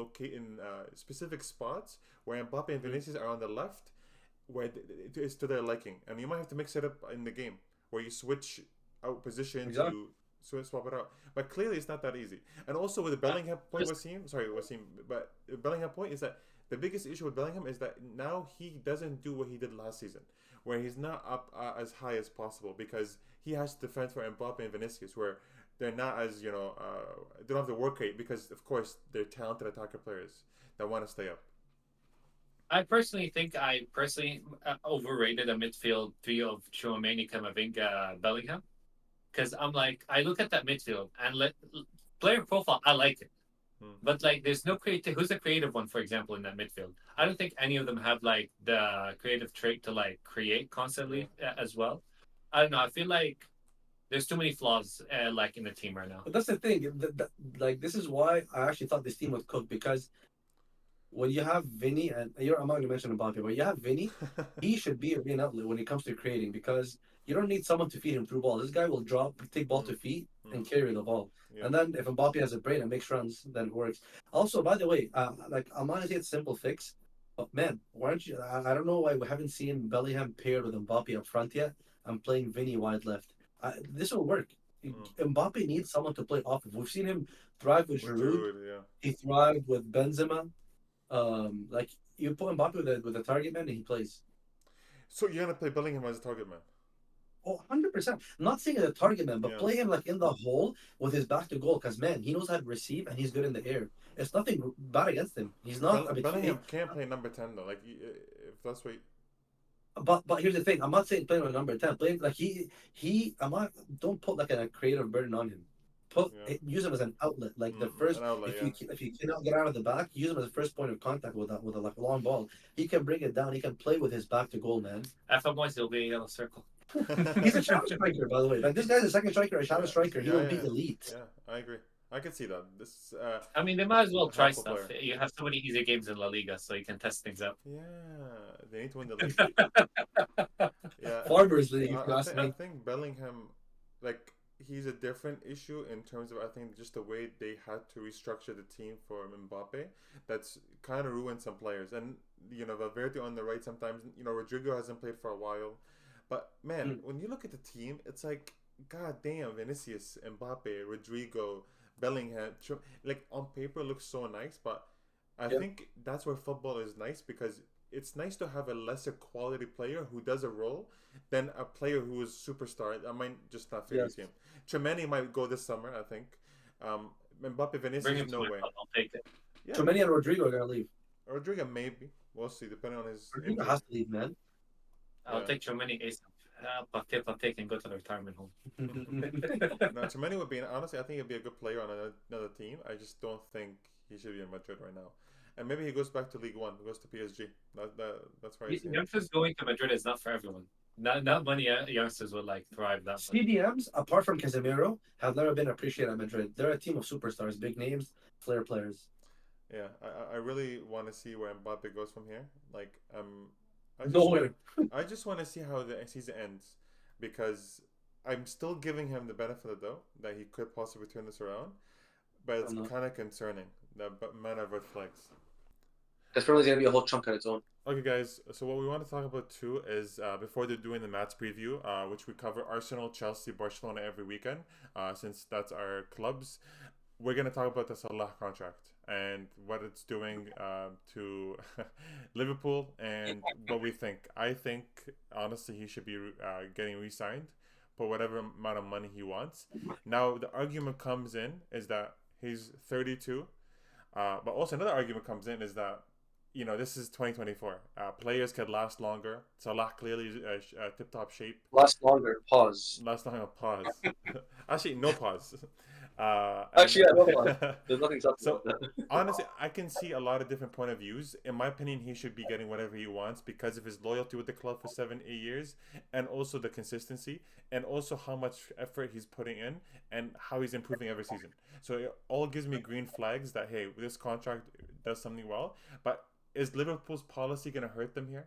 specific spots where Mbappe and Mm. Vinicius are on the left where it is to their liking, and you might have to mix it up in the game where you switch out positions, Exactly. you swap it out. But clearly, it's not that easy. And also with the Bellingham point, Just Wasim, but the Bellingham point is that the biggest issue with Bellingham is that now he doesn't do what he did last season, where he's not up as high as possible because he has to defend for Mbappe and Vinicius, where they're not as they don't have the work rate because of course they're talented attacker players that want to stay up. I personally think overrated a midfield three of Chouameni, Camavinga, Bellingham. Because I'm like, I look at that midfield and player profile, I like it. Hmm. But like, there's no creative. Who's the creative one, for example, in that midfield? I don't think any of them have like the creative trait to like create constantly as well. I don't know. I feel like there's too many flaws like in the team right now. But that's the thing. Like this is why I actually thought this team would cook because when you have Vinny and I'm not going to mention Mbappe, but you have Vinny, he should be a main outlet when it comes to creating because you don't need someone to feed him through ball. This guy will drop, take ball Mm, to feet, and mm, carry the ball. yeah. And then if Mbappe has a brain and makes runs, then it works. Also, by the way, like I'm gonna say it's a simple fix, but man, why aren't you? I don't know why we haven't seen Bellingham paired with Mbappe up front yet. I'm playing Vinny wide left. This will work. Mm. Mbappe needs someone to play off of. We've seen him thrive with With Giroud. Giroud, yeah. He thrived with Benzema. Like you put Mbappe with a target man and he plays. So you're gonna play Bellingham as a target man? Oh, 100%. I'm not saying as a target man, but Yeah. play him like in the hole with his back to goal. Because man, he knows how to receive and he's good in the air. It's nothing bad against him. He's not. I mean, Bellingham can't play number 10 though. Like if that's what. but here's the thing. I'm not saying playing on number 10. Play like he. I'm not. Don't put like a creative burden on him. Yeah. Use him as an outlet. Like the first, An outlet, if you cannot get out of the back, use him as the first point of contact with a like long ball. He can bring it down. He can play with his back to goal, man. FMOS, it'll be a yellow circle. yeah. He's a shadow striker, by the way. Like this guy's a second striker, a shadow striker. He will be elite. Yeah, I agree. I can see that. This I mean, they might as well try helpful stuff. player. You have so many easy games in La Liga, so you can test things out. Yeah, they need to win the league. Yeah, Farmers League, if you ask I me. think Bellingham, like he's a different issue in terms of I think just the way they had to restructure the team for Mbappe. That's kind of ruined some players, and Valverde on the right sometimes. Rodrigo hasn't played for a while, but man, Mm. when you look at the team, it's like god damn, Vinicius, Mbappe, Rodrigo, Bellingham. Like on paper, it looks so nice, but I Yeah. think that's where football is nice because it's nice to have a lesser quality player who does a role than a player who is superstar. I might just not fit your Yes. team. Tremeni might go this summer, I think. Mbappe, Bring Vinicius, him to no my way. club. I'll take it. Yeah, Too many and Rodrigo are gonna leave. Rodrigo maybe. We'll see, depending on his Rodrigo injury. has to leave, man. I'll Yeah. take Chomeni ASAP. Pate can go to the retirement home. No, Tremeni would be honestly. I think he'd be a good player on another team. I just don't think he should be in Madrid right now. And maybe he goes back to League One, goes to PSG. That's where I see him. Youngsters going to Madrid is not for everyone. Not many youngsters would like thrive that much. CDMs, apart from Casemiro, have never been appreciated at Madrid. They're a team of superstars, big names, flair players. Yeah, I really want to see where Mbappe goes from here. Like, I just Nowhere. I just want to see how the season ends, because I'm still giving him the benefit of the doubt that he could possibly turn this around, but it's No. kind of concerning. The amount of red flags. That's probably going to be a whole chunk on its own. Okay, guys. So what we want to talk about too is before they're doing the match preview, which we cover Arsenal, Chelsea, Barcelona every weekend, since that's our clubs. We're gonna talk about the Salah contract and what it's doing to Liverpool and what we think. I think honestly he should be getting re-signed for whatever amount of money he wants. Now the argument comes in is that he's 32, but also another argument comes in is that this is 2024. Players can last longer. Salah clearly is tip-top shape. Last longer. Pause. Last longer. Pause. Actually, no pause. Actually, I don't know. There's nothing to So about that. honestly, I can see a lot of different point of views. In my opinion, he should be getting whatever he wants because of his loyalty with the club for 7-8 years, and also the consistency, and also how much effort he's putting in, and how he's improving every season. So it all gives me green flags that hey, this contract does something well. But is Liverpool's policy going to hurt them here?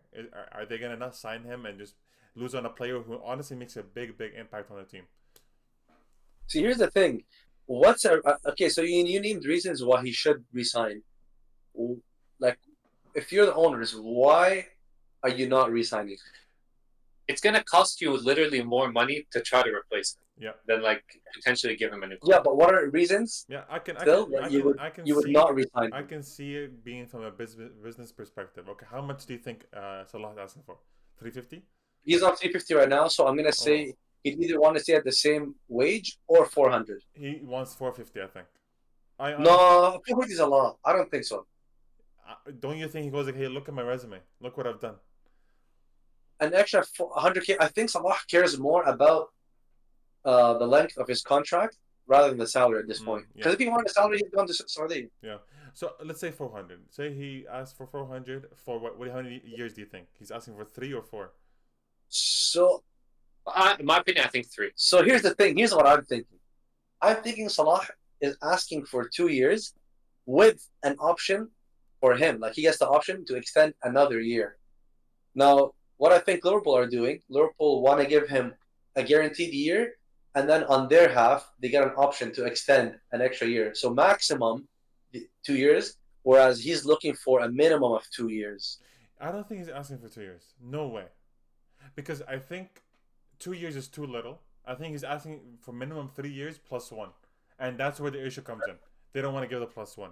Are they going to not sign him and just lose on a player who honestly makes a big impact on the team? See, here's the thing. Okay? So you named reasons why he should resign. Like, if you're the owners, why are you not resigning? It's gonna cost you literally more money to try to replace him. Yeah. Than like potentially give him a new club. Yeah, but what are reasons? Yeah, I can You would not resign. I can see it being from a business perspective. Okay, how much do you think Salah is asking for? 350? He's on 350 right now, so I'm gonna say he'd either want to stay at the same wage or 400. He wants 450, I think. No, 450 is a lot. I don't think so. Don't you think he goes like, hey, look at my resume. Look what I've done. An extra 100K. I think Salah cares more about the length of his contract rather than the salary at this point. Because if he wanted a salary, he'd gone to Saudi. Yeah. So let's say 400. Say he asked for 400 for what? How many years do you think he's asking for? 3 or 4? So, in my opinion, I think 3. So here's the thing. Here's what I'm thinking. I'm thinking Salah is asking for 2 years with an option for him. Like he gets the option to extend another year. Now, what I think Liverpool are doing, Liverpool want to give him a guaranteed year, and then on their half, they get an option to extend an extra year. So maximum 2 years, whereas he's looking for a minimum of 2 years. I don't think he's asking for 2 years. No way. Because I think 2 years is too little. I think he's asking for minimum 3 years plus 1. And that's where the issue comes in. They don't want to give the plus 1.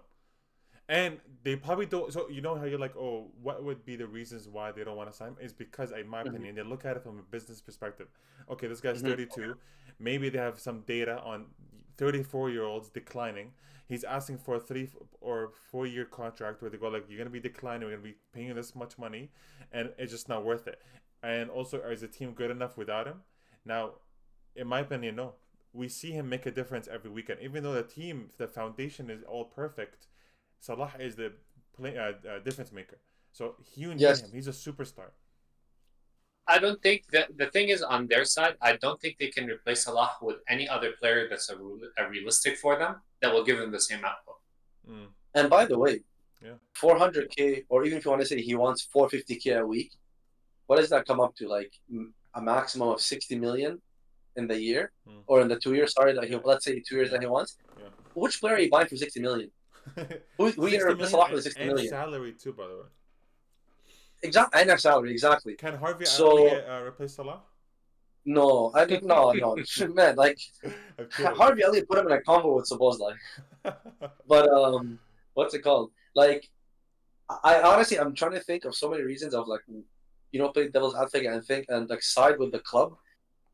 And they probably don't. So you know how you're like, oh, what would be the reasons why they don't want to sign him? Is because, in my opinion, they look at it from a business perspective. Okay, this guy's 32. Maybe they have some data on 34-year-olds declining. He's asking for a 3 or 4 year contract where they go like, you're gonna be declining. We're gonna be paying you this much money, and it's just not worth it. And also, is the team good enough without him? Now, in my opinion, no. We see him make a difference every weekend, even though the foundation is all perfect. Salah is the difference maker. So you need him. He's a superstar. I don't think that the thing is on their side. I don't think they can replace Salah with any other player that's a realistic for them that will give them the same output. And by the way, 400K, or even if you want to say he wants 450K a week, what does that come up to? Like a maximum of 60 million in the year Hmm. or in the 2 years. Sorry, that let's say 2 years Yeah. that he wants. Yeah. Which player are you buying for 60 million? Who you 60 gonna replace million Salah with 60 and million? salary too, by the way. Exactly, and their salary exactly. Can Harvey Ali So replace Salah? no, I mean no, man. Like I'm kidding. Harvey Elliott put him in a combo with Szoboszlai. But what's it called? Like I honestly, I'm trying to think of so many reasons of like, play devil's advocate and think and like side with the club.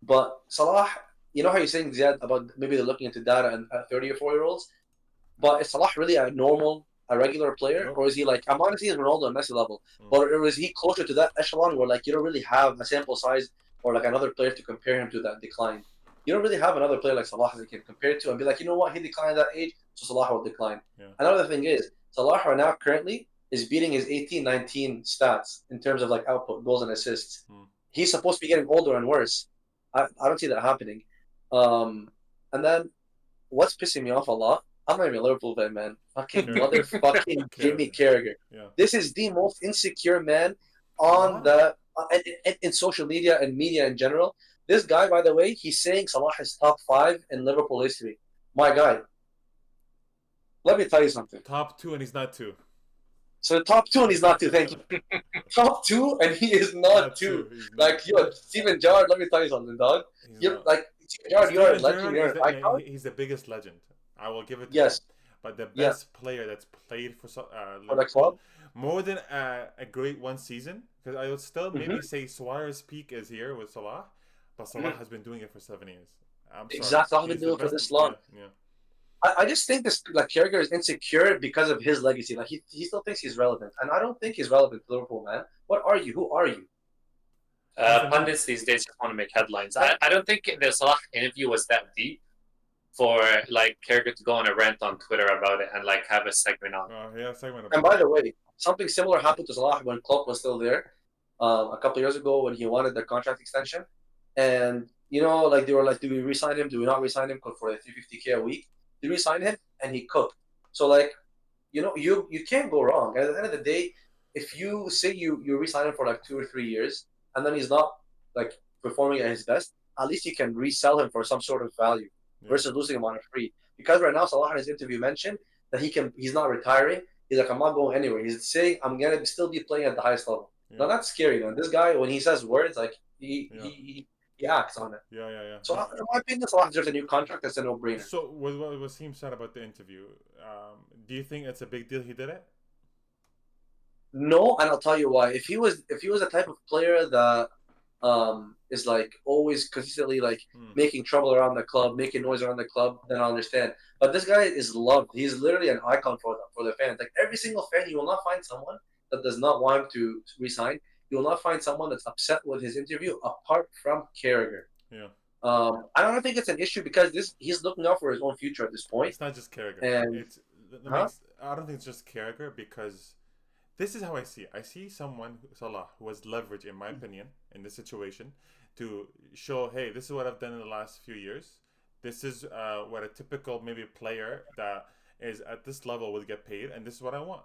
But Salah, you know how you're saying Ziad about maybe they're looking into data and 30 or 4-year-olds. But is Salah really a regular player, Nope. or is he like I'm honestly at Ronaldo and Messi level, Mm. or is he closer to that echelon where like you don't really have a sample size or like another player to compare him to that decline? You don't really have another player like Salah that you can compare it to and be like, you know what, he declined at that age, so Salah will decline. Yeah. Another thing is Salah right now currently is beating his 18-19 stats in terms of like output, goals and assists. Mm. He's supposed to be getting older and worse. I don't see that happening. And then what's pissing me off a lot, I'm not even a Liverpool fan, man. Fucking Carragher. motherfucking Jimmy Carragher. Yeah. This is the most insecure man on What? in social media and media in general. This guy, by the way, he's saying Salah is top 5 in Liverpool history. My guy, let me tell you something. Top 2 and he's not 2. So top 2 and he's not 2. Thank you. Top 2 and he is not 2. He's not Like yo, Steven Gerrard, let me tell you something, dog. He's You're not. like Steven Gerrard, you're a Steven legend, Gerrard you're is an icon. he's the biggest legend. I will give it to Yes. him. But the Yeah. best player that's played for For the Liverpool, club. more than a great one season, because I would still maybe Mhm. say Suarez's peak is here with Salah, but Salah has been doing it for 7 years. I'm sorry. Exactly. I've been He's the doing it for best- this long. Yeah. I just think this like Carragher is insecure because of his legacy. Like he still thinks he's relevant, and I don't think he's relevant to Liverpool, man. What are you? Who are you? Pundits these days just want to make headlines. I don't think the Salah interview was that deep for like Carragher to go on a rant on Twitter about it and like have a segment on. Yeah, segment And by the way, something similar happened to Salah when Klopp was still there, a couple of years ago when he wanted the contract extension, and like they were like, do we re-sign him? Do we not re-sign him for 350K a week? They re-signed him, and he cooked. So like, you can't go wrong. And at the end of the day, if you say you re-sign him for like 2 or 3 years, and then he's not like performing at his best, at least you can resell him for some sort of value versus losing him on a free. Because right now, Salah in his interview mentioned that he's not retiring. He's like, I'm not going anywhere. He's saying I'm gonna still be playing at the highest level. Yeah. Now that's scary, man. This guy, when he says words, like he acts on it. Yeah. So in my opinion, Salah deserves a new contract. That's a no-brainer. So what Wasim said about the interview, do you think it's a big deal he did it? No, and I'll tell you why. If he was the type of player that is like always consistently like making trouble around the club, making noise around the club, then I understand. But this guy is loved. He's literally an icon for the fans. Like every single fan, you will not find someone that does not want him to resign. You will not find someone that's upset with his interview apart from Carragher. Yeah. I don't think it's an issue because he's looking out for his own future at this point. It's not just Carragher. And I don't think it's just Carragher because this is how I see it. I see someone, Salah, who has leverage, in my opinion, in this situation to show, hey, this is what I've done in the last few years. This is what a typical maybe player that is at this level would get paid, and this is what I want.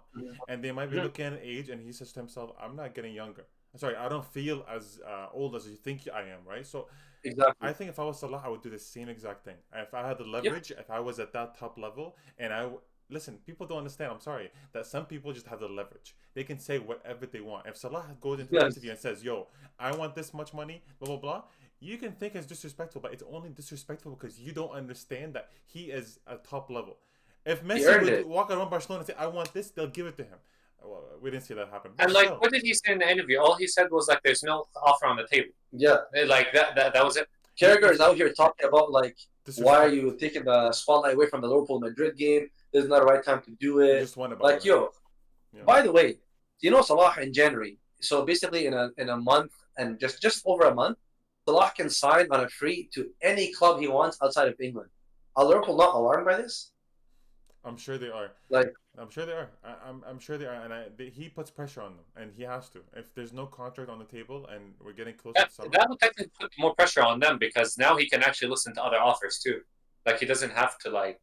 And they might be looking at age, and he says to himself, I'm not getting younger. Sorry, I don't feel as old as you think I am, right? So exactly. I think if I was Salah, I would do the same exact thing. If I had the leverage, if I was at that top level, and listen, people don't understand. I'm sorry that some people just have the leverage. They can say whatever they want. If Salah goes into an interview and says, "Yo, I want this much money," blah blah blah, you can think it's disrespectful, but it's only disrespectful because you don't understand that he is at top level. If Messi would walk around Barcelona and say, "I want this," they'll give it to him. Well, we didn't see that happen. And like, what did he say in the interview? All he said was like, "There's no offer on the table." Yeah, like that was it. Carragher is out here talking about like, why are you taking the spotlight away from the Liverpool Madrid game? This is not the right time to do it. Just one about like, yo. Yeah. By the way, Salah in January. So basically, in a month and just over a month, Salah can sign on a free to any club he wants outside of England. Are Liverpool not alarmed by this? I'm sure they are. Like, I'm sure they are. I'm sure they are, and he puts pressure on them, and he has to. If there's no contract on the table, and we're getting close to summer, that would technically put more pressure on them because now he can actually listen to other offers too. Like he doesn't have to like.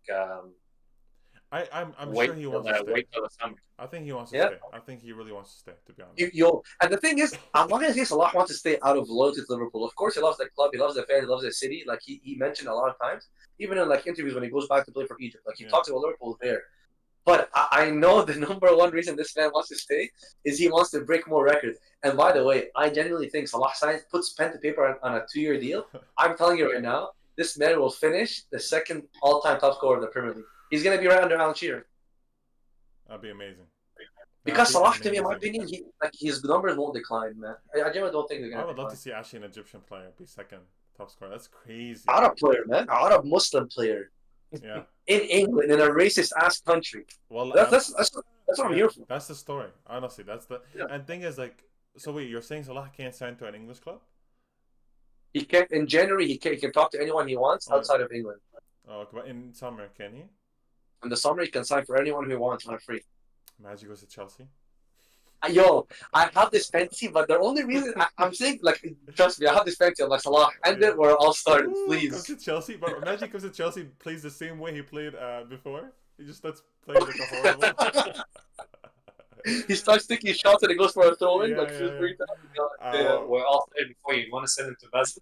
I'm wait sure he till wants to stay. wait till the summer. I think he wants to Yeah. stay. I think he really wants to stay, to be honest. And the thing is, I'm not gonna say Salah wants to stay out of loyalty to Liverpool. Of course, he loves the club, he loves the fans, he loves the city. Like he mentioned a lot of times, even in like interviews when he goes back to play for Egypt, like he Yeah. talks about Liverpool there. But I know the number one reason this man wants to stay is he wants to break more records. And by the way, I genuinely think Salah puts pen to paper on a 2-year deal. I'm telling you right now, this man will finish the second all-time top scorer of the Premier League. He's gonna be right under Alan Shearer. That'd be amazing. Because That'd be Salah, to me, in my amazing. opinion, his numbers won't decline, man. I genuinely don't think they're I gonna would love decline. to see actually an Egyptian player be second top scorer. That's crazy. Arab player, man. Arab Muslim player Yeah. in England in a racist ass country. Well, That's what I'm yeah, here for. that's the story. Honestly, that's the. Yeah. And thing is, like, so wait, you're saying Salah can't sign to an English club? He can in January. He can talk to anyone he wants Oh. outside of England. Oh, okay, but in summer, can he? In the summer, he can sign for anyone who he wants on free. Imagine he goes to Chelsea. Yo, I have this fantasy, but the only reason I'm saying, like, trust me, I have this fantasy. I'm like, Salah, end it where it all started, Ooh, please. Comes to Chelsea, but imagine he comes to Chelsea, plays the same way he played before. He just starts playing like a horrible. He starts taking shots and he goes for a throw in, Yeah, like yeah, Shrewsbury yeah. time. We're all saying before you want to send him to Basel.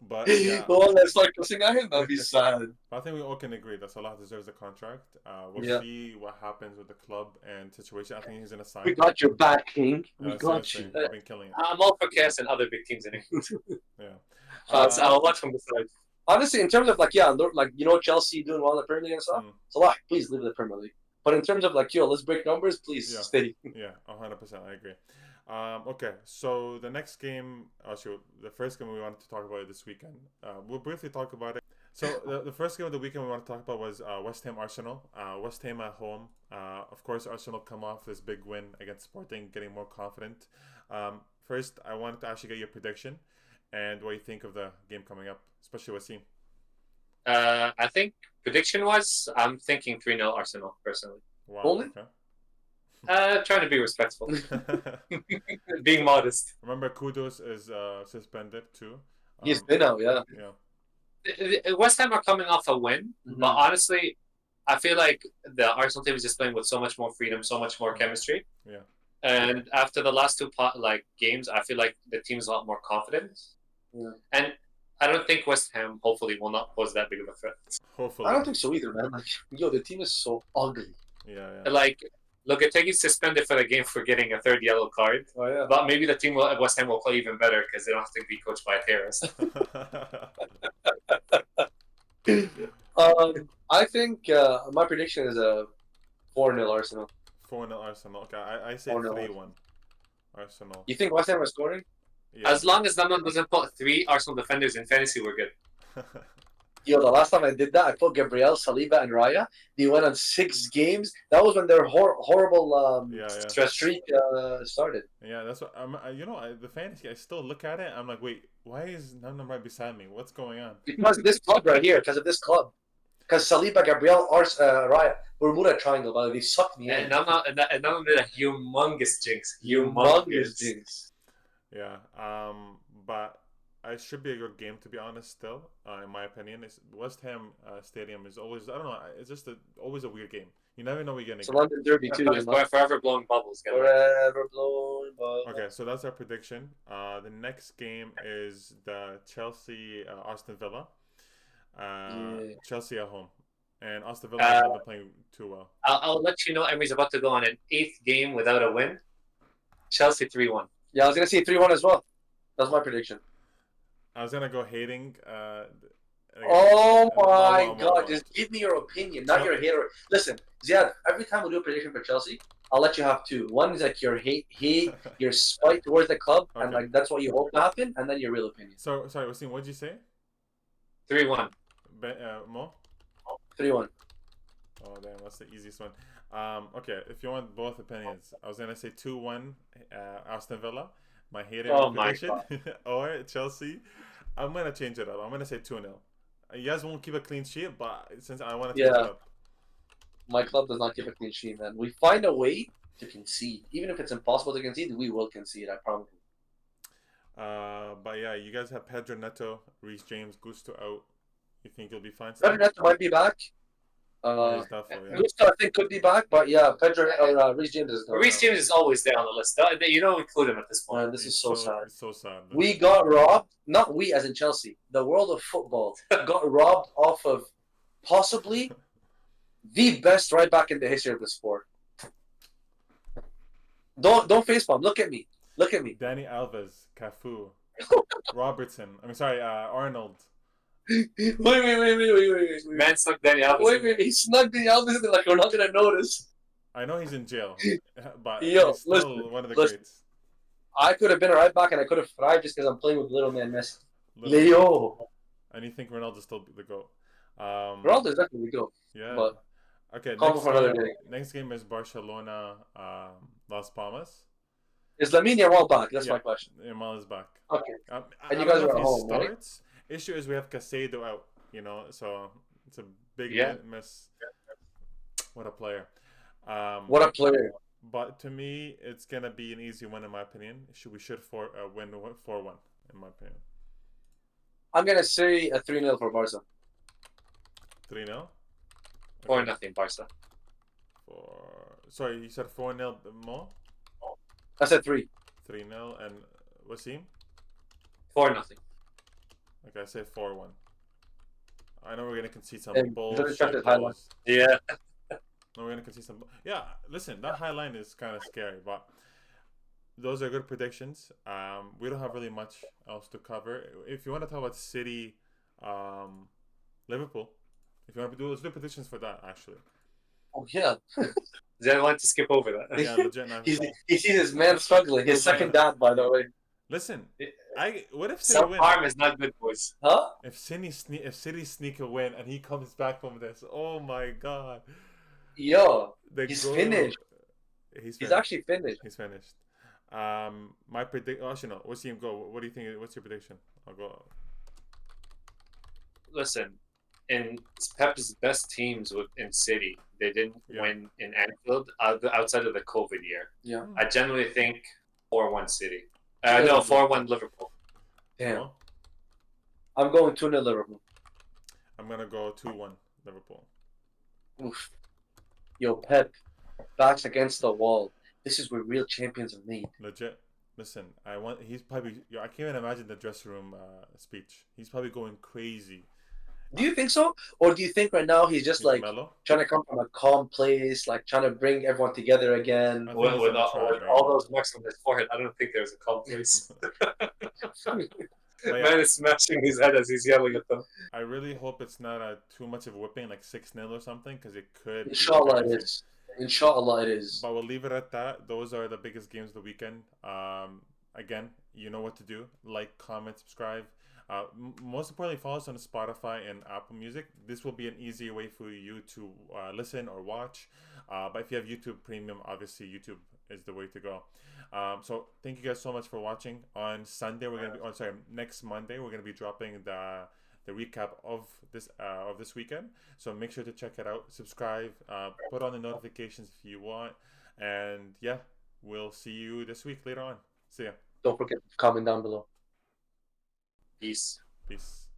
But yeah, The one that starts cussing at him, that'd be sad. I think we all can agree that Salah deserves a contract. We'll Yeah. see what happens with the club and situation. I think he's gonna sign. We got your back, King. We got seriously, you. I've been killing it. I'm all for Cass and other big teams in England. Yeah. So I'll watch from the side. Honestly, in terms of like, Chelsea doing well in the Premier League and stuff. Mm. Salah, please leave the Premier League. But in terms of like, let's break numbers, please Yeah. stay. Yeah, 100%. I agree. Okay, so the next game, the first game we wanted to talk about this weekend. We'll briefly talk about it. So the first game of the weekend we want to talk about was West Ham Arsenal. West Ham at home. Of course, Arsenal come off this big win against Sporting, getting more confident. First, I wanted to actually get your prediction and what you think of the game coming up, especially Wasim. I think prediction-wise, I'm thinking 3-0 Arsenal, personally. Wow. Only? Trying to be respectful. Being modest. Remember, Kudos is suspended too. He's been out, yeah. Yeah. West Ham are coming off a win, Mhm. but honestly, I feel like the Arsenal team is just playing with so much more freedom, so much more chemistry. Yeah. And after the last two games, I feel like the team is a lot more confident. Yeah. And I don't think West Ham, hopefully, will not pose that big of a threat. Hopefully. I don't think so either, man. Like, the team is so ugly. Yeah. Like, Lopetegui's suspended for the game for getting a third yellow card. Oh yeah. But maybe the team at West Ham will play even better because they don't have to be coached by a terrorist. I think my prediction is a 4-0 Arsenal. 4-0 Arsenal. Okay, I say 4-0. 3-1 Arsenal. You think West Ham are scoring? Yeah. As long as someone doesn't put 3 Arsenal defenders in fantasy, we're good. The last time I did that, I put Gabriel, Saliba, and Raya. They went on 6 games. That was when their horrible streak started. Yeah, that's what the fantasy. I still look at it. I'm like, wait, why is none of them right beside me? What's going on? Because of this club right here. Because of this club. Because Saliba, Gabriel, Raya, Bermuda Triangle, but they sucked me in. And now did a humongous jinx. Humongous jinx. Yeah. But it should be a good game, to be honest. Still, in my opinion, West Ham Stadium is always, I don't know, it's just always a weird game. You never know what you're It's gonna a London derby too. We're forever blowing bubbles. Guys. Forever blowing bubbles. Okay, so that's our prediction. The next game is the Chelsea Aston Villa. Chelsea at home, and Aston Villa hasn't been playing too well. I'll let you know. Emery's about to go on an 8th game without a win. Chelsea 3-1. Yeah, I was gonna say 3-1 as well. That's my prediction. I was gonna go hating. Oh my no, God! Just give me your opinion, not your hater. Listen, Ziad. Every time we do a prediction for Chelsea, I'll let you have 2. One is like your hate, your spite towards the club, and Okay. like that's what you hope to happen, and then your real opinion. So sorry, Wasim, what did you say? 3-1. Mo? 3-1. Oh damn, that's the easiest one. Okay, if you want both opinions, I was gonna say 2-1 Aston Villa. My hater prediction, or Chelsea. I'm gonna change it up. I'm gonna say 2-0. You guys won't keep a clean sheet, but since I want to change it up. My club does not give a clean sheet, man. We find a way to concede, even if it's impossible to concede. We will concede. I promise. But yeah, you guys have Pedro Neto, Reece James, Gusto out. You think you'll be fine? Pedro Neto might be back. He's doubtful, yeah. Gusto, I think, could be back, but yeah, Pedro or Reece James is gone. Reece James is always there on the list. You don't include him at this point. Man, this is so sad. It's so sad. We got robbed, not we as in Chelsea, the world of football got robbed off of possibly the best right back in the history of the sport. Don't facepalm. Look at me. Look at me. Danny Alves, Cafu, Robertson. Arnold. Wait. Man stuck Danny Alves. Wait. He snuck the Alves in there like we're not gonna notice. I know he's in jail, but Yo, he's still one of the listen. greats. I could have been a right back and I could have thrived just because I'm playing with little man Messi. Little- Leo. And you think Ronaldo's still the GOAT. Ronaldo's definitely the GOAT. Yeah. But Okay, Call for another day. next game is Barcelona, Las Palmas. Is Lamine Yamal back? That's Yeah. my question. Yamal is back. Okay. I And you don't guys know are if at he home, right? starts. Issue is we have Casado out, so it's a big Yeah. miss. What a player. What a player. But to me, it's gonna be an easy win in my opinion. We should win 4-1 in my opinion. I'm gonna say a 3-0 for Barca. 3-0. 4-0 Barca. Sorry, you said 4-0 more. I said 3. 3-0 and Wasim. 4-0. Okay, I say 4-1. I know we're gonna concede some And bullshit don't trust his highlight. goals. Yeah. No, we're gonna concede some. Yeah, listen, that high line is kind of scary, but those are good predictions. We don't have really much else to cover. If you want to talk about City, Liverpool, if you want to do, let's do predictions for that. Actually, Oh yeah. Does anyone want to skip over that? yeah, legit. He sees his man struggling. His second dad, by the way. Listen, what if City Self win? harm is not good, boys. Huh? If City sneak a win and he comes back from this, oh my god, Yo, the he's goal- finished. He's He's finished. actually finished. He's finished. My predict. Oh, actually, no. What's team go? What do you think? What's your prediction? I'll go. Listen, in Pep's best teams in City, they didn't Yeah. win in Anfield outside of the COVID year. Yeah. I generally think 4-1 City. Yeah. No, 4-1 Liverpool. Damn. Well, I'm going 2-0 Liverpool. I'm gonna go 2-1 Liverpool. Oof. Yo, Pep, backs against the wall. This is where real champions are made. Legit. Listen, he's probably. I can't even imagine the dressing room speech. He's probably going crazy. Do you think so? Or do you think right now he's just He's like mellow. trying to come from a calm place, like trying to bring everyone together again? I think With, he's with, gonna all, try, with right? all those marks on his forehead, I don't think there's a confidence. But yeah, Man is smashing his head as he's yelling at them. I really hope it's not too much of a whipping, like 6-0 or something, because it could. be Inshallah it embarrassing. is. Inshallah it is. But we'll leave it at that. Those are the biggest games of the weekend. Again, you know what to do. Like, comment, subscribe. Most importantly, follow us on Spotify and Apple Music. This will be an easier way for you to listen or watch. But if you have YouTube Premium, obviously YouTube is the way to go. So thank you guys so much for watching. On Sunday, next Monday, we're gonna be dropping the recap of this weekend. So make sure to check it out. Subscribe. Put on the notifications if you want. And yeah, we'll see you this week later on. See ya. Don't forget to comment down below. Peace. Peace.